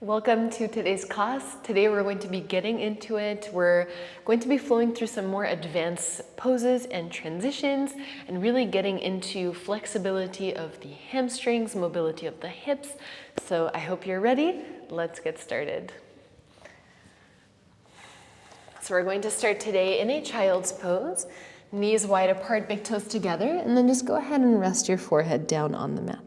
Welcome to today's class. Today we're going to be getting into it. We're going to be flowing through some more advanced poses and transitions and really getting into flexibility of the hamstrings, mobility of the hips. So I hope you're ready. Let's get started. So we're going to start today in a child's pose. Knees wide apart, big toes together, and then just go ahead and rest your forehead down on the mat.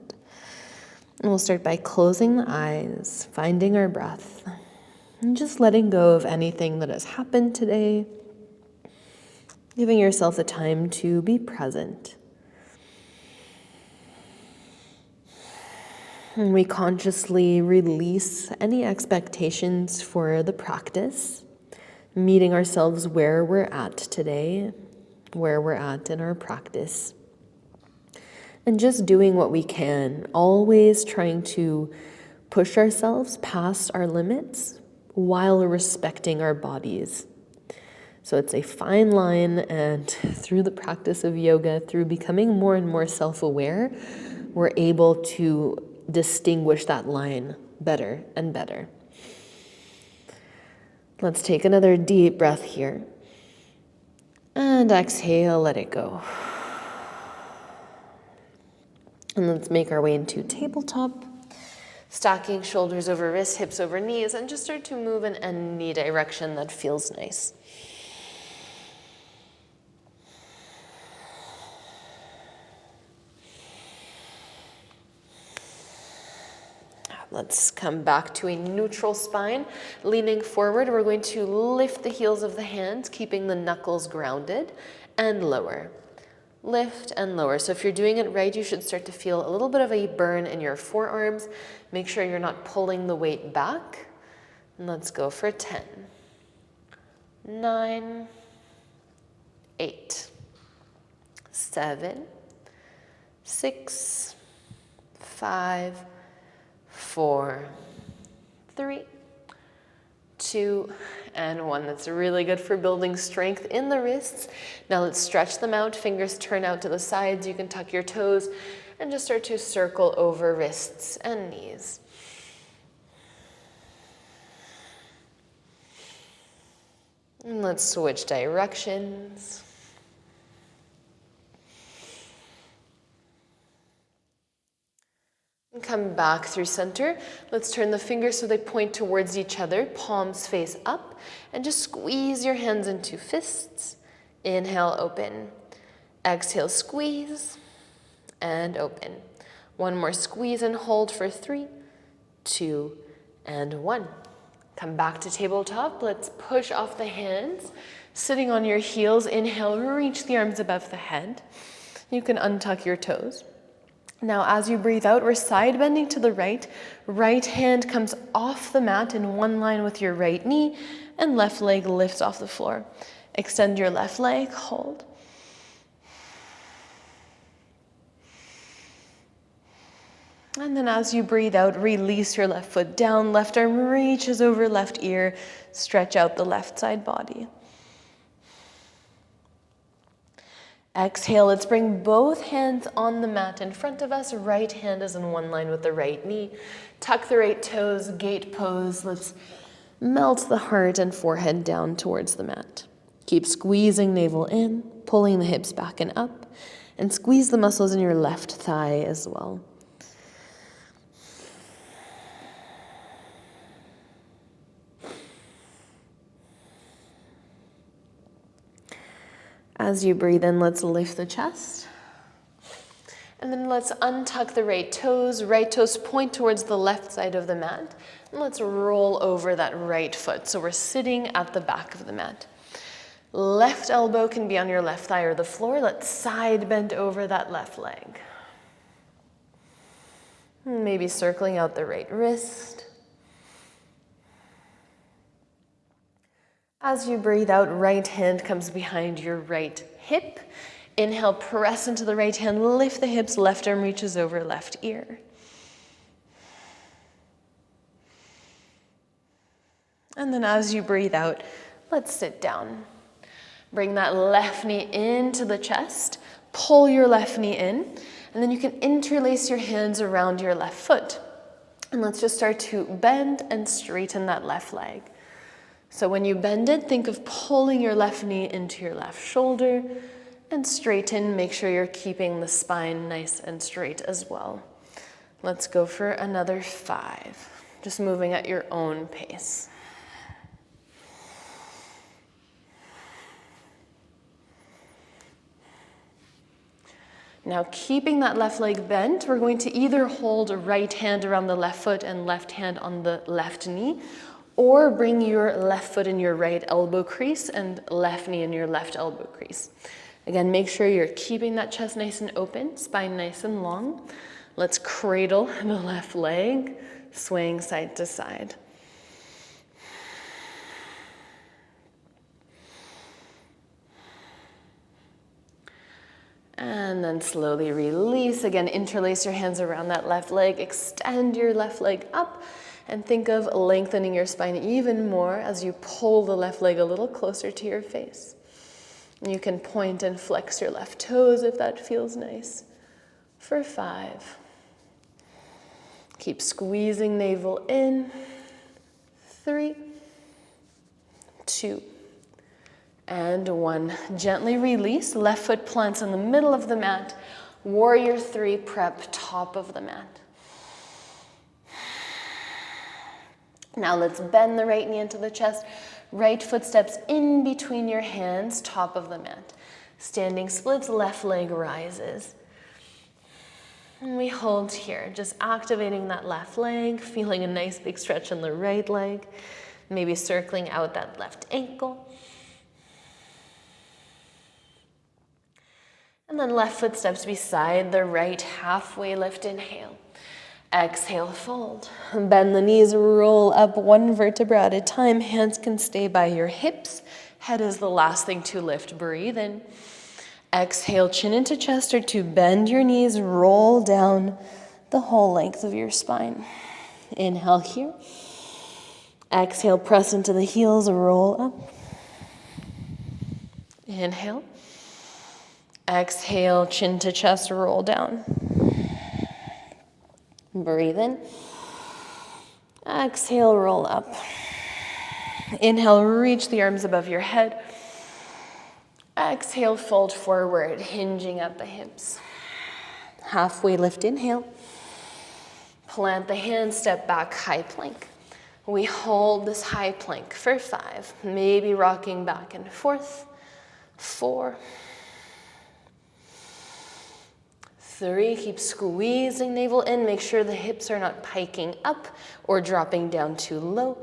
And we'll start by closing the eyes, finding our breath, and just letting go of anything that has happened today, giving yourself the time to be present. And we consciously release any expectations for the practice, meeting ourselves where we're at today, where we're at in our practice. And just doing what we can, always trying to push ourselves past our limits while respecting our bodies. So it's a fine line, and through the practice of yoga, through becoming more and more self-aware, we're able to distinguish that line better and better. Let's take another deep breath here. And exhale, let it go. And let's make our way into tabletop, stacking shoulders over wrists, hips over knees, and just start to move in any direction that feels nice. Let's come back to a neutral spine. Leaning forward, we're going to lift the heels of the hands, keeping the knuckles grounded, and lower. Lift and lower. So if you're doing it right, you should start to feel a little bit of a burn in your forearms. Make sure you're not pulling the weight back. And let's go for 10, 9, 8, 7, 6, 5, 4, 3, 2, and 1. That's really good for building strength in the wrists. Now let's stretch them out. Fingers turn out to the sides. You can tuck your toes and just start to circle over wrists and knees. And let's switch directions. And come back through center. Let's turn the fingers so they point towards each other, palms face up, and just squeeze your hands into fists. Inhale, open. Exhale, squeeze, and open. One more squeeze and hold for 3, 2, and 1. Come back to tabletop. Let's push off the hands. Sitting on your heels, inhale, reach the arms above the head. You can untuck your toes. Now, as you breathe out, we're side bending to the right. Right hand comes off the mat in one line with your right knee, and left leg lifts off the floor. Extend your left leg, hold. And then as you breathe out, release your left foot down. Left arm reaches over left ear. Stretch out the left side body. Exhale, let's bring both hands on the mat in front of us. Right hand is in one line with the right knee. Tuck the right toes, gate pose. Let's melt the heart and forehead down towards the mat. Keep squeezing navel in, pulling the hips back and up, and squeeze the muscles in your left thigh as well. As you breathe in, let's lift the chest. And then let's untuck the right toes. Right toes point towards the left side of the mat. And let's roll over that right foot. So we're sitting at the back of the mat. Left elbow can be on your left thigh or the floor. Let's side bend over that left leg. Maybe circling out the right wrist. As you breathe out, right hand comes behind your right hip. Inhale, press into the right hand, lift the hips, left arm reaches over left ear. And then as you breathe out, let's sit down. Bring that left knee into the chest, pull your left knee in, and then you can interlace your hands around your left foot. And let's just start to bend and straighten that left leg. So when you bend it, think of pulling your left knee into your left shoulder and straighten. Make sure you're keeping the spine nice and straight as well. Let's go for another 5. Just moving at your own pace. Now, keeping that left leg bent, we're going to either hold right hand around the left foot and left hand on the left knee, or bring your left foot in your right elbow crease and left knee in your left elbow crease. Again, make sure you're keeping that chest nice and open, spine nice and long. Let's cradle the left leg, swaying side to side. And then slowly release. Again, interlace your hands around that left leg, extend your left leg up, and think of lengthening your spine even more as you pull the left leg a little closer to your face. And you can point and flex your left toes if that feels nice. For 5. Keep squeezing navel in. 3, 2, and 1. Gently release. Left foot plants in the middle of the mat. Warrior 3, prep top of the mat. Now let's bend the right knee into the chest. Right foot steps in between your hands, top of the mat. Standing splits, left leg rises. And we hold here, just activating that left leg, feeling a nice big stretch in the right leg, maybe circling out that left ankle. And then left foot steps beside the right, halfway lift, inhale. Exhale, fold. Bend the knees, roll up 1 vertebra at a time. Hands can stay by your hips. Head is the last thing to lift. Breathe in. Exhale, chin into chest or to bend your knees, roll down the whole length of your spine. Inhale here. Exhale, press into the heels, roll up. Inhale. Exhale, chin to chest, roll down. Breathe in. Exhale, roll up. Inhale, reach the arms above your head. Exhale, fold forward, hinging at the hips. Halfway lift, inhale. Plant the hands, step back, high plank. We hold this high plank for 5, maybe rocking back and forth. 4, 3, keep squeezing navel in. Make sure the hips are not piking up or dropping down too low.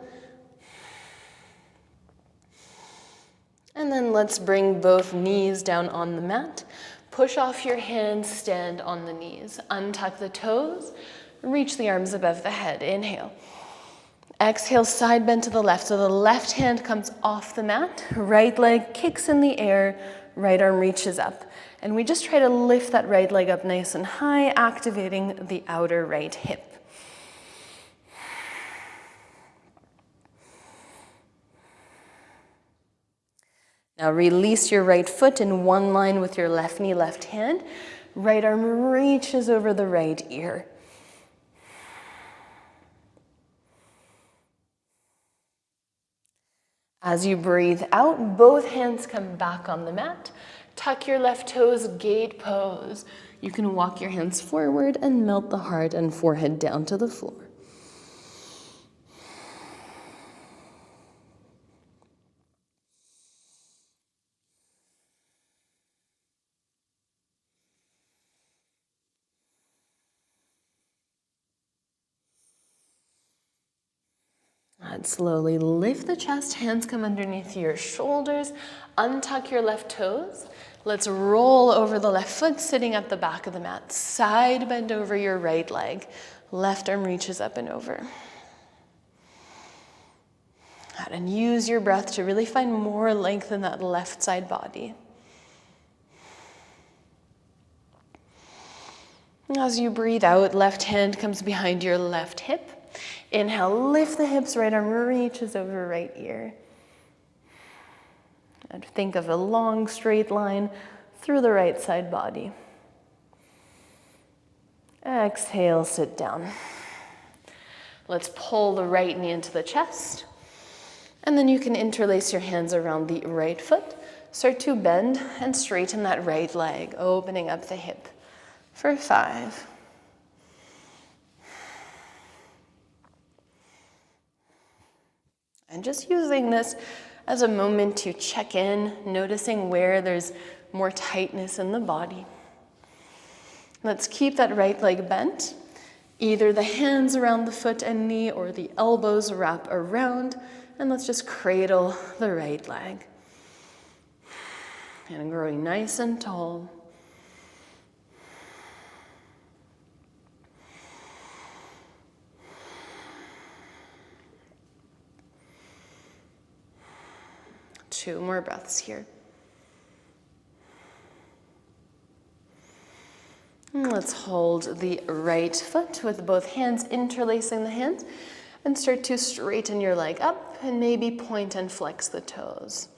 And then let's bring both knees down on the mat. Push off your hands, stand on the knees. Untuck the toes, reach the arms above the head. Inhale. Exhale, side bend to the left. So the left hand comes off the mat, right leg kicks in the air, right arm reaches up. And we just try to lift that right leg up nice and high, activating the outer right hip. Now release your right foot in one line with your left knee, left hand. Right arm reaches over the right ear. As you breathe out, both hands come back on the mat. Tuck your left toes, gate pose. You can walk your hands forward and melt the heart and forehead down to the floor. And slowly lift the chest, hands come underneath your shoulders, untuck your left toes. Let's roll over the left foot, sitting at the back of the mat. Side bend over your right leg. Left arm reaches up and over. And use your breath to really find more length in that left side body. As you breathe out, left hand comes behind your left hip. Inhale, lift the hips, right arm reaches over right ear. And think of a long straight line through the right side body. Exhale, sit down. Let's pull the right knee into the chest. And then you can interlace your hands around the right foot. Start to bend and straighten that right leg, opening up the hip for 5. And just using this as a moment to check in, noticing where there's more tightness in the body. Let's keep that right leg bent. Either the hands around the foot and knee or the elbows wrap around. And let's just cradle the right leg. And growing nice and tall. Two more breaths here. And let's hold the right foot with both hands interlacing the hands and start to straighten your leg up and maybe point and flex the toes.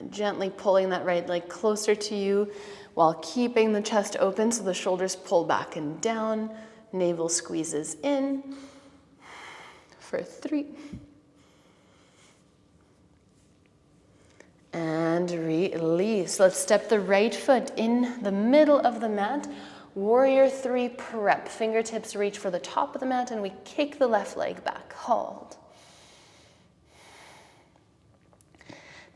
Gently pulling that right leg closer to you while keeping the chest open so the shoulders pull back and down, navel squeezes in for 3. And release. Let's step the right foot in the middle of the mat. Warrior 3 prep. Fingertips reach for the top of the mat and we kick the left leg back. Hold.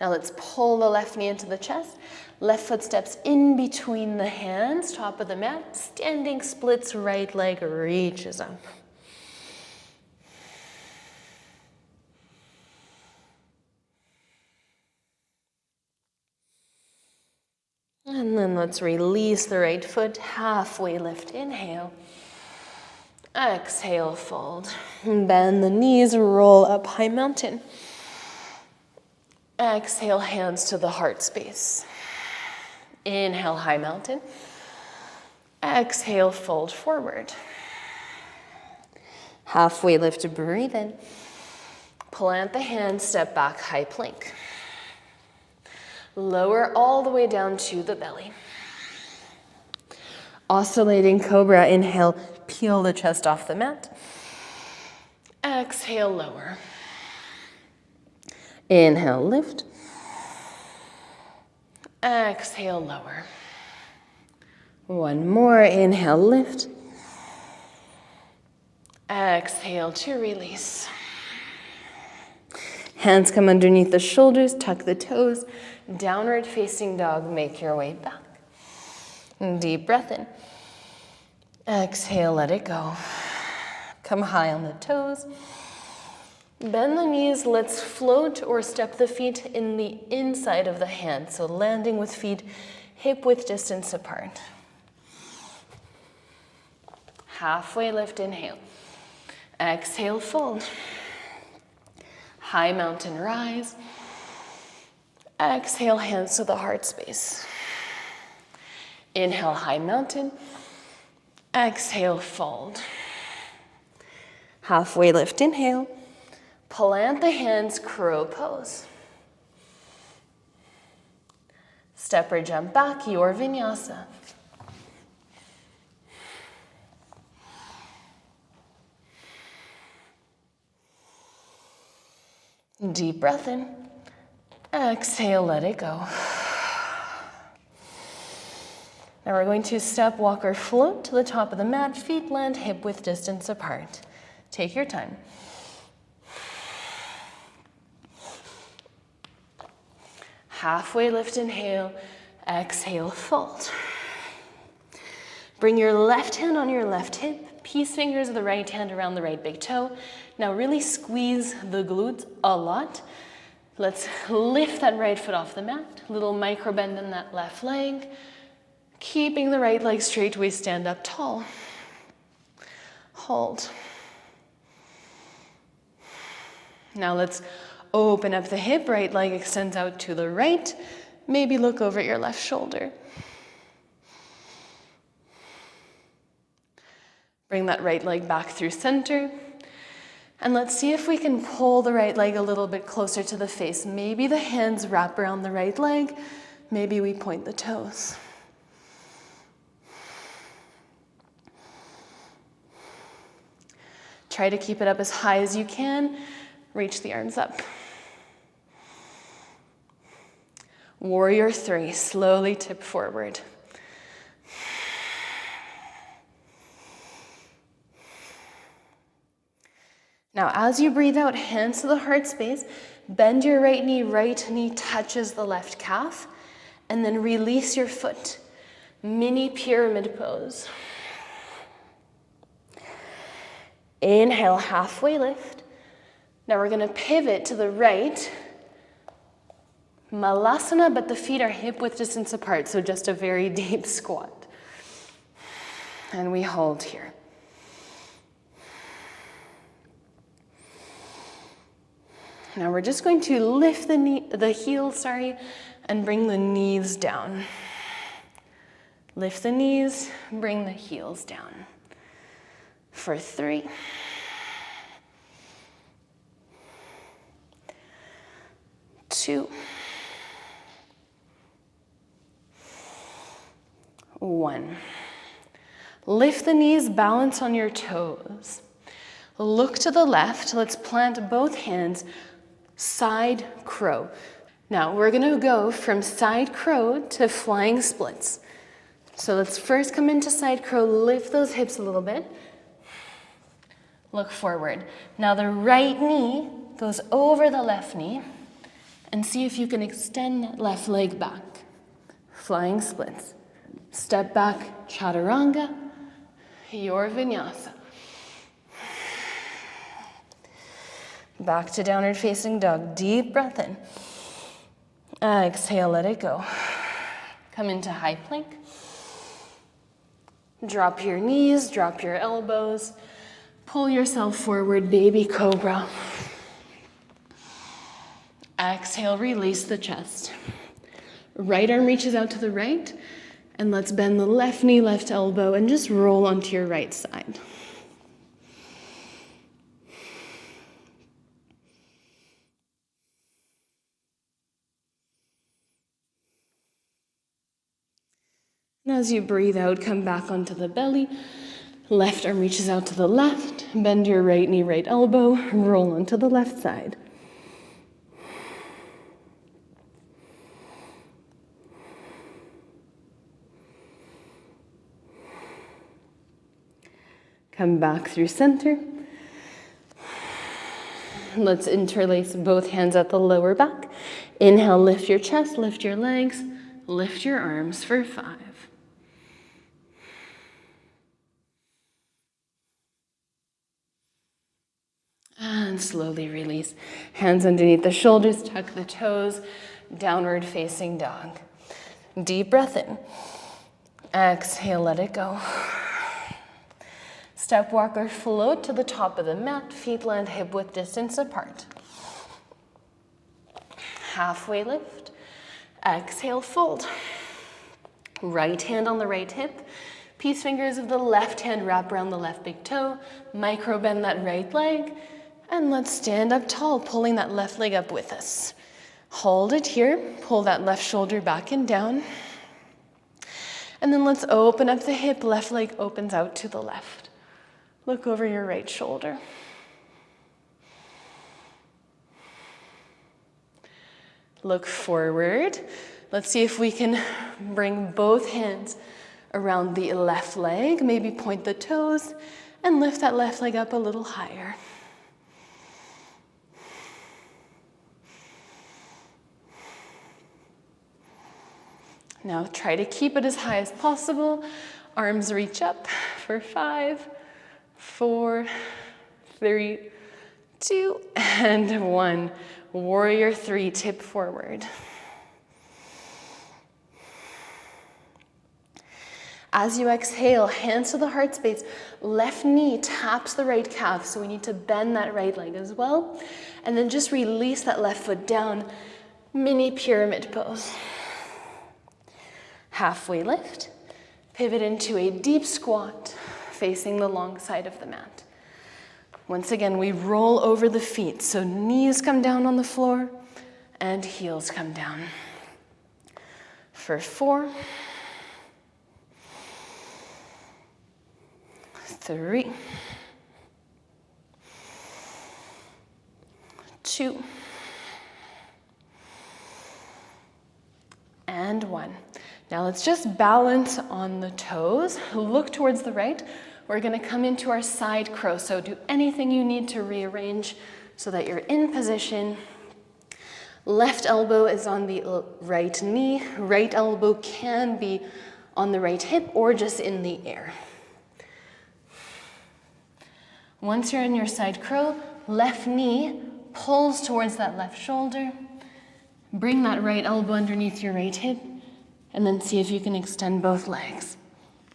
Now let's pull the left knee into the chest. Left foot steps in between the hands, top of the mat. Standing splits, right leg reaches up. And then let's release the right foot, halfway lift, inhale. Exhale, fold. Bend the knees, roll up high mountain. Exhale, hands to the heart space. Inhale, high mountain. Exhale, fold forward. Halfway lift, breathe in. Plant the hands, step back, high plank. Lower all the way down to the belly. Oscillating cobra, inhale, peel the chest off the mat. Exhale, lower. Inhale, lift. Exhale, lower. One more, inhale, lift. Exhale to release. Hands come underneath the shoulders, tuck the toes. Downward facing dog, make your way back. Deep breath in. Exhale, let it go. Come high on the toes. Bend the knees, let's float or step the feet in the inside of the hand. So landing with feet hip width distance apart. Halfway lift, inhale. Exhale, fold. High mountain rise. Exhale, hands to the heart space. Inhale, high mountain. Exhale, fold. Halfway lift, inhale. Plant the hands, crow pose. Step or jump back, your vinyasa. Deep breath in. Exhale, let it go. Now we're going to step, walk, or float to the top of the mat. Feet land hip width distance apart. Take your time. Halfway lift, inhale. Exhale, fold. Bring your left hand on your left hip. Peace fingers of the right hand around the right big toe. Now really squeeze the glutes a lot. Let's lift that right foot off the mat. Little micro bend in that left leg. Keeping the right leg straight, we stand up tall. Hold. Now let's open up the hip, right leg extends out to the right. Maybe look over your left shoulder. Bring that right leg back through center. And let's see if we can pull the right leg a little bit closer to the face. Maybe the hands wrap around the right leg. Maybe we point the toes. Try to keep it up as high as you can. Reach the arms up. Warrior 3, slowly tip forward. Now, as you breathe out, hands to the heart space, bend your right knee touches the left calf, and then release your foot. Mini pyramid pose. Inhale, halfway lift. Now we're gonna pivot to the right. Malasana, but the feet are hip width distance apart, so just a very deep squat. And we hold here. Now we're just going to lift the heels, and bring the knees down. Lift the knees, bring the heels down. For 3. 2. 1. Lift the knees, balance on your toes. Look to the left. Let's plant both hands, side crow. Now we're gonna go from side crow to flying splits. So let's first come into side crow, lift those hips a little bit. Look forward. Now the right knee goes over the left knee, and see if you can extend that left leg back. Flying splits. Step back, chaturanga, your vinyasa. Back to downward facing dog. Deep breath in. Exhale, let it go. Come into high plank. Drop your knees, drop your elbows. Pull yourself forward, baby cobra. Exhale, release the chest. Right arm reaches out to the right, and let's bend the left knee, left elbow, and just roll onto your right side. And as you breathe out, come back onto the belly. Left arm reaches out to the left. Bend your right knee, right elbow. Roll onto the left side. Come back through center. Let's interlace both hands at the lower back. Inhale, lift your chest, lift your legs, lift your arms for 5. And slowly release. Hands underneath the shoulders, tuck the toes, downward facing dog. Deep breath in. Exhale, let it go. Step walk or float to the top of the mat, feet land hip width distance apart. Halfway lift. Exhale, fold. Right hand on the right hip. Peace fingers of the left hand wrap around the left big toe. Micro bend that right leg. And let's stand up tall, pulling that left leg up with us. Hold it here. Pull that left shoulder back and down. And then let's open up the hip. Left leg opens out to the left. Look over your right shoulder. Look forward. Let's see if we can bring both hands around the left leg. Maybe point the toes and lift that left leg up a little higher. Now try to keep it as high as possible. Arms reach up for 5, 4, 3, 2, and 1. Warrior 3, tip forward. As you exhale, hands to the heart space. Left knee taps the right calf, so we need to bend that right leg as well. And then just release that left foot down. Mini pyramid pose. Halfway lift. Pivot into a deep squat, facing the long side of the mat. Once again, we roll over the feet, so knees come down on the floor and heels come down. For 4, 3, 2, and 1. Now let's just balance on the toes. Look towards the right. We're going to come into our side crow. So do anything you need to rearrange so that you're in position. Left elbow is on the right knee. Right elbow can be on the right hip or just in the air. Once you're in your side crow, left knee pulls towards that left shoulder. Bring that right elbow underneath your right hip, and then see if you can extend both legs.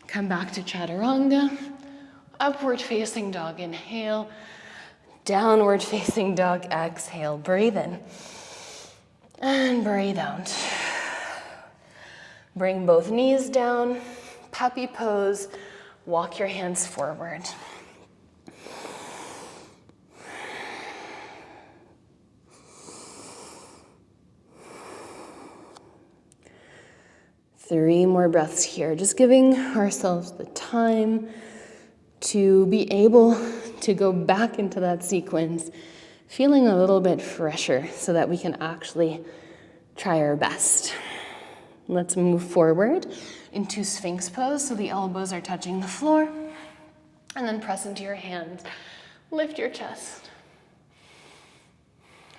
Come back to chaturanga. Upward facing dog, inhale. Downward facing dog, exhale. Breathe in. And breathe out. Bring both knees down. Puppy pose. Walk your hands forward. Three more breaths here, just giving ourselves the time to be able to go back into that sequence, feeling a little bit fresher so that we can actually try our best. Let's move forward into Sphinx pose, so the elbows are touching the floor, and then press into your hands. Lift your chest.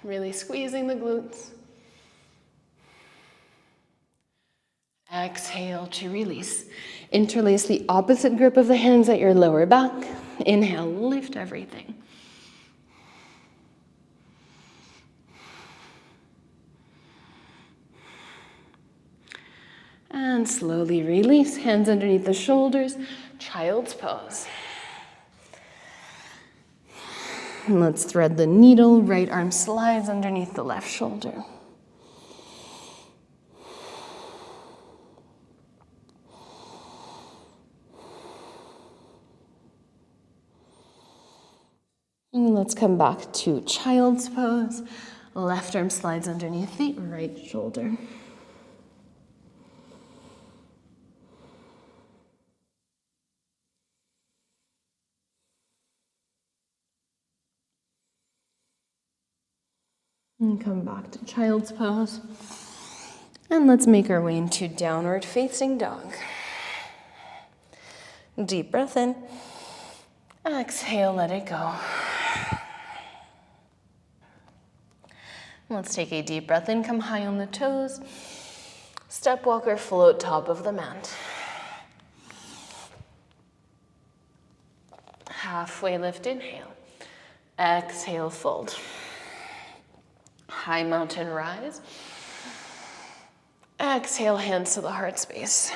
Really squeezing the glutes. Exhale to release. Interlace the opposite grip of the hands at your lower back. Inhale, lift everything. And slowly release, hands underneath the shoulders, child's pose. And let's thread the needle, right arm slides underneath the left shoulder. And let's come back to child's pose. Left arm slides underneath the right shoulder. And come back to child's pose. And let's make our way into downward facing dog. Deep breath in. Exhale, let it go. Let's take a deep breath in, come high on the toes. Step walk or float top of the mat. Halfway lift, inhale. Exhale, fold. High mountain rise. Exhale, hands to the heart space.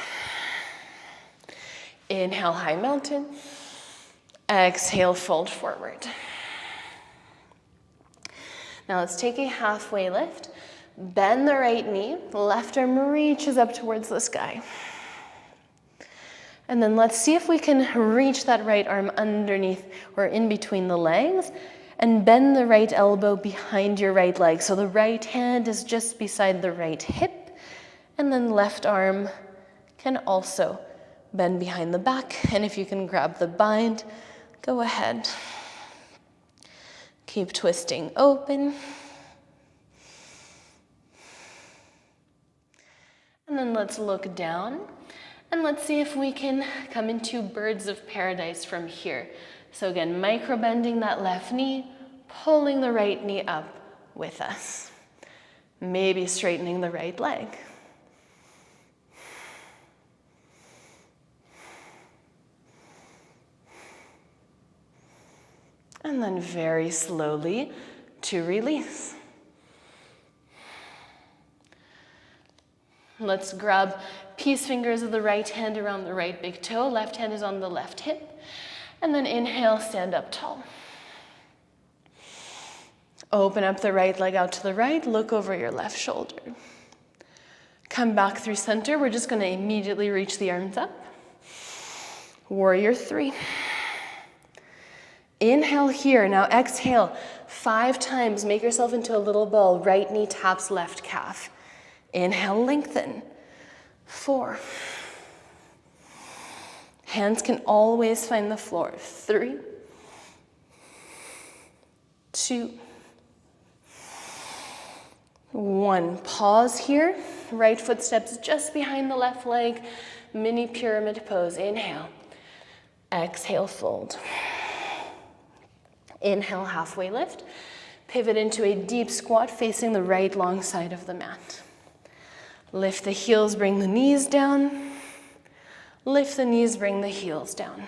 Inhale, high mountain. Exhale, fold forward. Now let's take a halfway lift. Bend the right knee. Left arm reaches up towards the sky. And then let's see if we can reach that right arm underneath or in between the legs and bend the right elbow behind your right leg. So the right hand is just beside the right hip, and then left arm can also bend behind the back. And if you can grab the bind, go ahead. Keep twisting open. And then let's look down. And let's see if we can come into birds of paradise from here. So again, micro bending that left knee, pulling the right knee up with us. Maybe straightening the right leg. And then very slowly to release. Let's grab peace fingers of the right hand around the right big toe. Left hand is on the left hip. And then inhale, stand up tall. Open up the right leg out to the right. Look over your left shoulder. Come back through center. We're just going to immediately reach the arms up. Warrior 3. Inhale here. Now exhale 5 times. Make yourself into a little ball. Right knee taps left calf. Inhale, lengthen. 4. Hands can always find the floor. 3, 2, 1. Pause here. Right foot steps just behind the left leg. Mini pyramid pose. Inhale. Exhale, fold. Inhale, halfway lift. Pivot into a deep squat facing the right long side of the mat. Lift the heels, bring the knees down. Lift the knees, bring the heels down.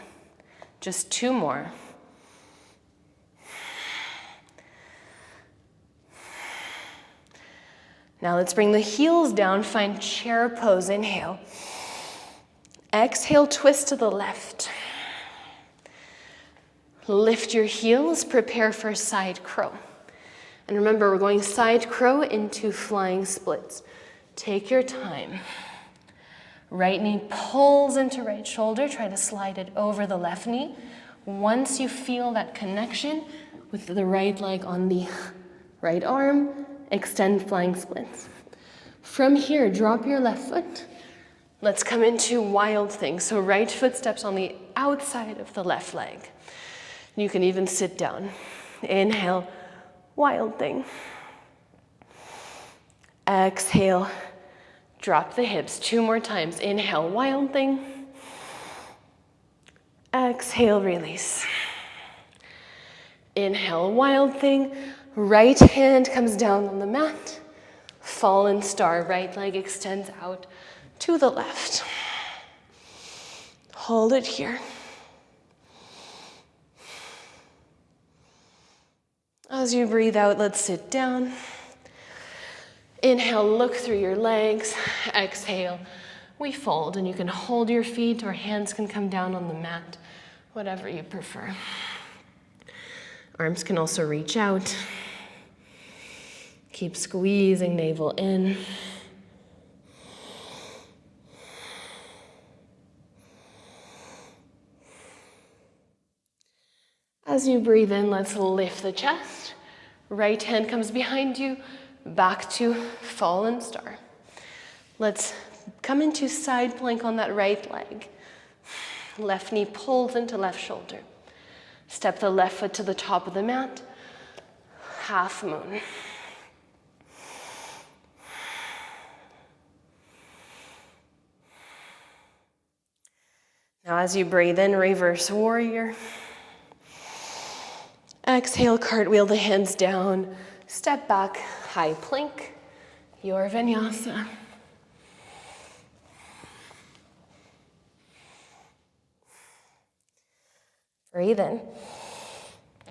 Just 2 more. Now let's bring the heels down, find chair pose. Inhale. Exhale, twist to the left. Lift your heels, prepare for side crow. And remember, we're going side crow into flying splits. Take your time. Right knee pulls into right shoulder. Try to slide it over the left knee. Once you feel that connection with the right leg on the right arm, extend flying splits. From here, drop your left foot. Let's come into wild thing. So right foot steps on the outside of the left leg. You can even sit down. Inhale, wild thing. Exhale, drop the hips. 2 more times. Inhale, wild thing. Exhale, release. Inhale, wild thing. Right hand comes down on the mat. Fallen star. Right leg extends out to the left. Hold it here. As you breathe out, let's sit down. Inhale, look through your legs. Exhale, we fold, and you can hold your feet or hands can come down on the mat, whatever you prefer. Arms can also reach out. Keep squeezing navel in. As you breathe in, let's lift the chest. Right hand comes behind you, back to fallen star. Let's come into side plank on that right leg. Left knee pulls into left shoulder. Step the left foot to the top of the mat. Half moon. Now as you breathe in, reverse warrior. Exhale, cartwheel the hands down. Step back, high plank. Your Vinyasa. Breathe in.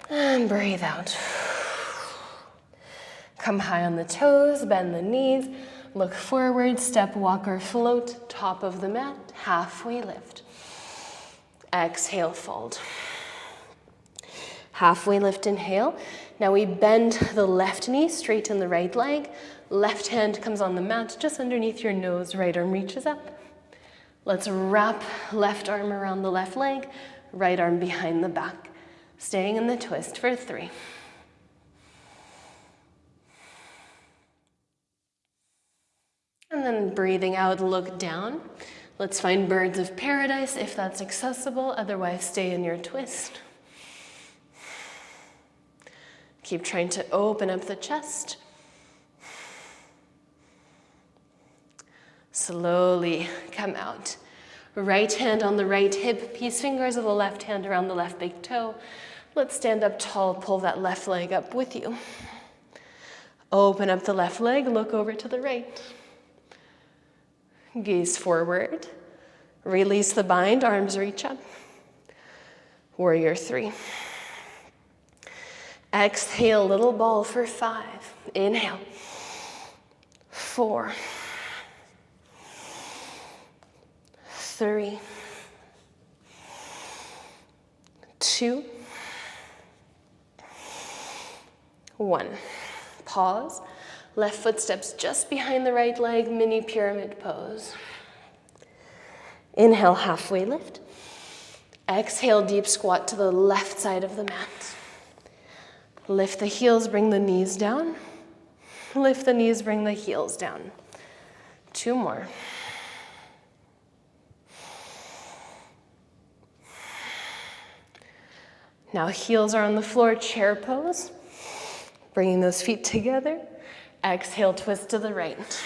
And breathe out. Come high on the toes, bend the knees. Look forward, step, walk, or float. Top of the mat, halfway lift. Exhale, fold. Halfway lift, inhale. Now we bend the left knee, straighten the right leg. Left hand comes on the mat just underneath your nose, right arm reaches up. Let's wrap left arm around the left leg, right arm behind the back. Staying in the twist for 3. And then breathing out, look down. Let's find birds of paradise if that's accessible, otherwise stay in your twist. Keep trying to open up the chest. Slowly come out. Right hand on the right hip, peace fingers of the left hand around the left big toe. Let's stand up tall, pull that left leg up with you. Open up the left leg, look over to the right. Gaze forward. Release the bind, arms reach up. Warrior 3. Exhale, little ball for 5. Inhale. 4. 3. 2. 1. Pause. Left foot steps just behind the right leg, mini pyramid pose. Inhale, halfway lift. Exhale, deep squat to the left side of the mat. Lift the heels, bring the knees down. Lift the knees, bring the heels down. 2 more. Now heels are on the floor, chair pose. Bringing those feet together. Exhale, twist to the right.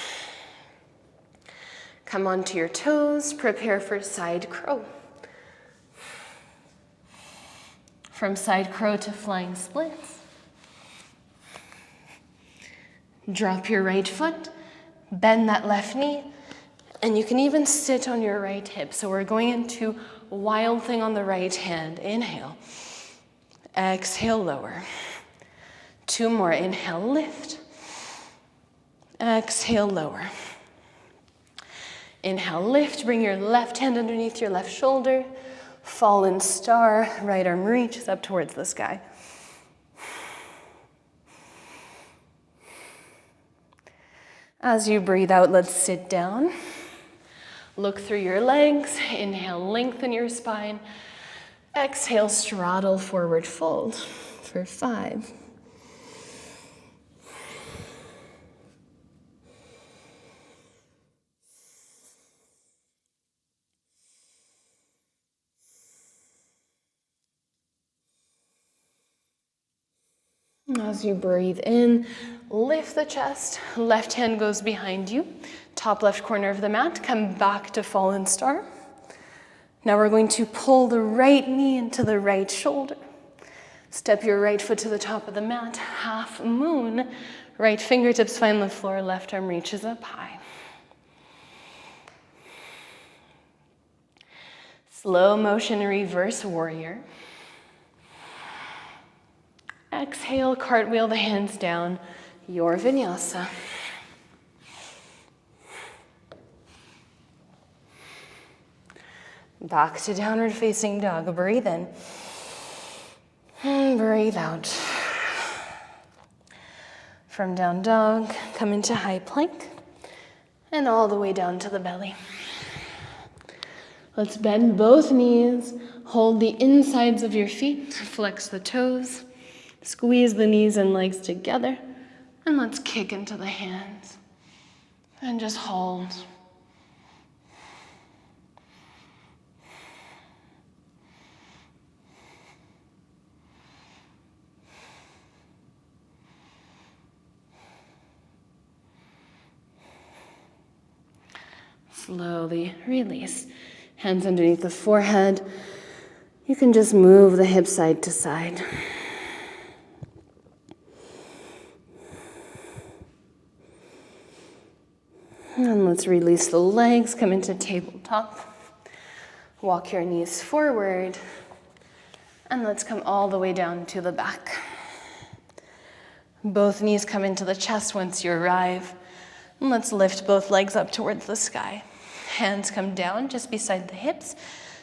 Come onto your toes, prepare for side crow. From side crow to flying splits. Drop your right foot, bend that left knee, and you can even sit on your right hip. So we're going into wild thing on the right hand. Inhale. Exhale, lower. 2 more. Inhale, lift. Exhale, lower. Inhale, lift. Bring your left hand underneath your left shoulder. Fallen star. Right arm reaches up towards the sky. As you breathe out, let's sit down. Look through your legs. Inhale, lengthen your spine. Exhale, straddle forward fold for 5. As you breathe in, lift the chest. Left hand goes behind you. Top left corner of the mat. Come back to fallen star. Now we're going to pull the right knee into the right shoulder. Step your right foot to the top of the mat. Half moon. Right fingertips find the floor. Left arm reaches up high. Slow motion reverse warrior. Exhale, cartwheel the hands down, your vinyasa. Back to downward facing dog. Breathe in. And breathe out. From down dog, come into high plank and all the way down to the belly. Let's bend both knees, hold the insides of your feet, flex the toes. Squeeze the knees and legs together, and let's kick into the hands. And just hold. Slowly release. Hands underneath the forehead. You can just move the hips side to side. And let's release the legs, come into tabletop. Walk your knees forward. And let's come all the way down to the back. Both knees come into the chest once you arrive. And let's lift both legs up towards the sky. Hands come down just beside the hips.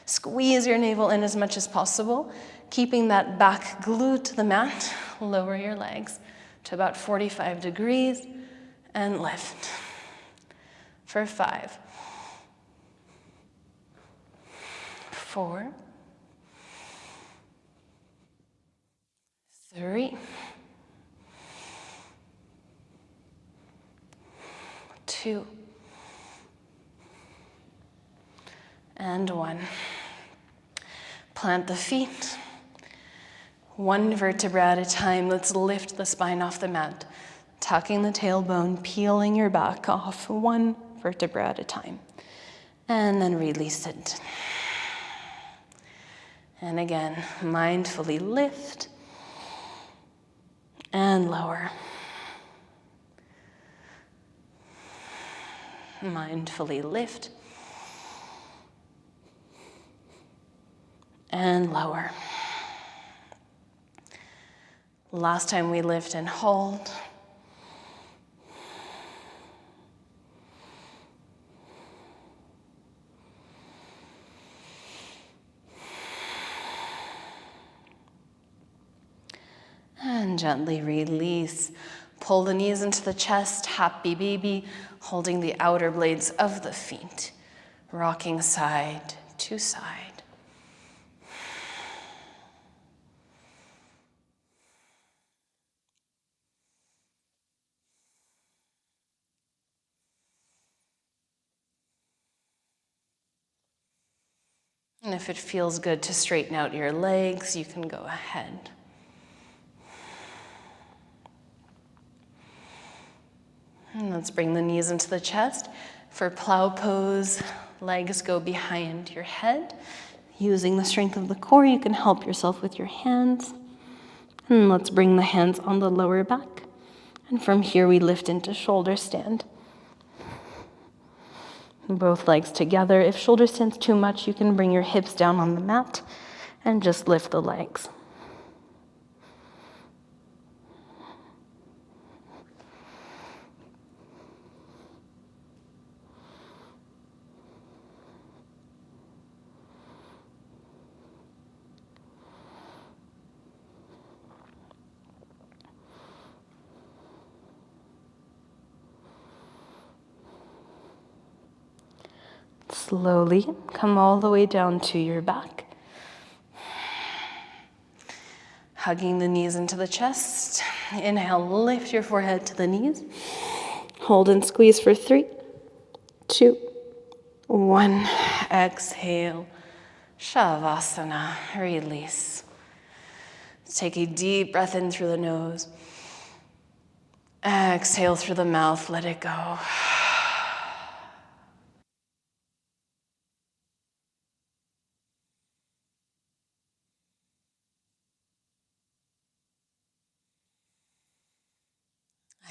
Squeeze your navel in as much as possible, keeping that back glued to the mat. Lower your legs to about 45 degrees and lift. For 5, 4, 3, 2, and 1. Plant the feet. 1 vertebra at a time. Let's lift the spine off the mat. Tucking the tailbone, peeling your back off 1 vertebra at a time. And then release it. And again, mindfully lift and lower. Mindfully lift and lower. Last time we lift and hold. And gently release. Pull the knees into the chest, happy baby, holding the outer blades of the feet, rocking side to side. And if it feels good to straighten out your legs, you can go ahead. And let's bring the knees into the chest. For plow pose, legs go behind your head. Using the strength of the core, you can help yourself with your hands. And let's bring the hands on the lower back. And from here, we lift into shoulder stand. Both legs together. If shoulder stand's too much, you can bring your hips down on the mat and just lift the legs. Slowly come all the way down to your back. Hugging the knees into the chest. Inhale, lift your forehead to the knees. Hold and squeeze for 3, 2, 1. Exhale, Savasana, release. Take a deep breath in through the nose. Exhale through the mouth, let it go.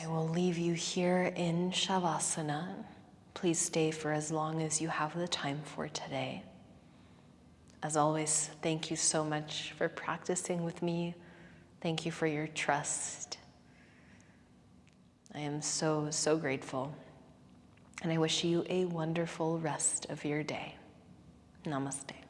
I will leave you here in Savasana. Please stay for as long as you have the time for today. As always, thank you so much for practicing with me. Thank you for your trust. I am so, so grateful. And I wish you a wonderful rest of your day. Namaste.